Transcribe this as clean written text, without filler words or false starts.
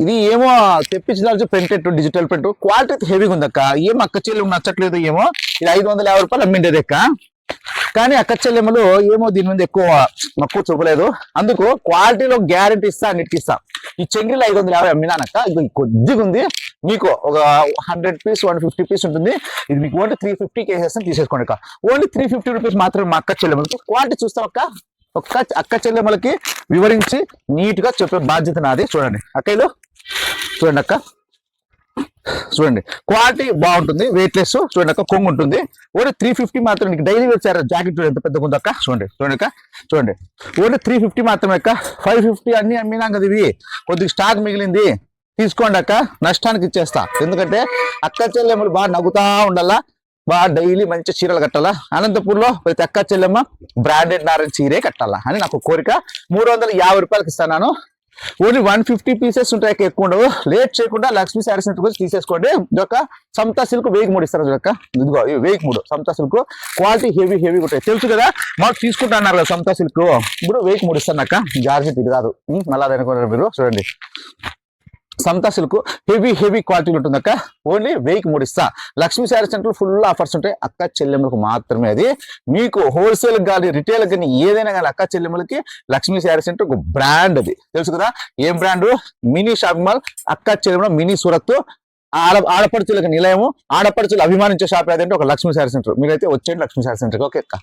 ఇది ఏమో తెప్పించిన ప్రింటెడ్ డిజిటల్ ప్రింట్ క్వాలిటీ హెవీగా ఉంది అక్క. ఏం అక్క చెల్లెము నచ్చట్లేదు ఏమో. ఇది 550 రూపాయలు అమ్మిండేది అక్క. కానీ అక్క చెల్లెములు ఏమో దీని మీద ఎక్కువ మక్కువ చూపలేదు. అందుకు క్వాలిటీలో గ్యారంటీ ఇస్తా, అన్నిటికి ఇస్తా. ఈ చెంగిల్ 550 అమ్మినానక్క. ఇది కొద్దిగా ఉంది, మీకు ఒక 100 పీస్ 150 పీస్ ఉంటుంది. ఇది మీకు ఓన్లీ 350కి వేసేస్తాను, తీసేసుకోండి అక్క. ఓన్లీ 350 రూపీస్ మాత్రమే మా అక్క చెల్లెములకి. క్వాలిటీ చూస్తాం అక్క. అక్క చెల్లెములకి వివరించి నీట్ గా చెప్పే బాధ్యత నాది. చూడండి అక్కలు, చూడండి అక్క, చూడండి క్వాలిటీ బాగుంటుంది, వెయిట్లెస్. చూడండి అక్క, కొంగు ఉంటుంది. ఓన్లీ 350 మాత్రం. నీకు డైలీ వేర్ జాకెట్ చూడండి ఎంత పెద్దగా ఉందో అక్క. చూడండి చూడండి అక్క, చూడండి ఓన్లీ 350 మాత్రమే అక్క. 550 అన్ని అమ్మినాం కదా, ఇవి కొద్దిగా స్టాక్ మిగిలింది, తీసుకోండి అక్క. నష్టానికి ఇచ్చేస్తా. ఎందుకంటే అక్క చెల్లెమ్మలు బాగా నవ్వుతా ఉండాలా, బాగా డైలీ మంచి చీరలు కట్టాలా. అనంతపూర్లో ప్రతి అక్క చెల్లెమ్మ బ్రాండెడ్ నారాయణ చీరే కట్టాలా అని నాకు కోరిక. 350 రూపాయలకి ఇస్తాను. ఓన్లీ 150 పీసెస్ ఉంటాయి, ఎక్కువ ఉండవు. లేట్ చేయకుండా లక్ష్మీ శారీస్ తీసేసుకోండి. ఇదొక సమతా సిల్క్ 1003 ఇస్తారు చూడక్క. ఇదిగో 1003 సమతా సిల్క్. క్వాలిటీ హెవీ ఉంటాయి, తెలుసు కదా. మాకు తీసుకుంటా అన్నారు కదా సమతా సిల్క్. ఇప్పుడు 1003 ఇస్తాను అక్క. జార్జెట్ ఇది కాదు, మళ్ళీ అనుకున్నారు మీరు. చూడండి సమతా సిల్క్ హెవీ క్వాలిటీ ఉంటుంది అక్క. ఓన్లీ 1003 ఇస్తా. Lakshmi sari centre full offers ఉంటాయి అక్క చెల్లెమ్మలకు మాత్రమే. అది మీకు హోల్సేల్ కానీ రిటైల్ కానీ ఏదైనా కానీ అక్క చెల్లెమ్మలకి లక్ష్మీ శారీ సెంటర్ ఒక బ్రాండ్. అది తెలుసు కదా. ఏం బ్రాండ్? మినీ షాపింగ్ మాల్ అక్క చెల్లెమ్మ, మినీ సూరత్. ఆడపడుచులకు నిలయము, ఆడపడుచులు అభిమానించే షాప్ ఏదంటే ఒక లక్ష్మీ శారీ సెంటర్. మీరైతే వచ్చేయండి లక్ష్మీ శారీ సెంటర్. ఓకే అక్క.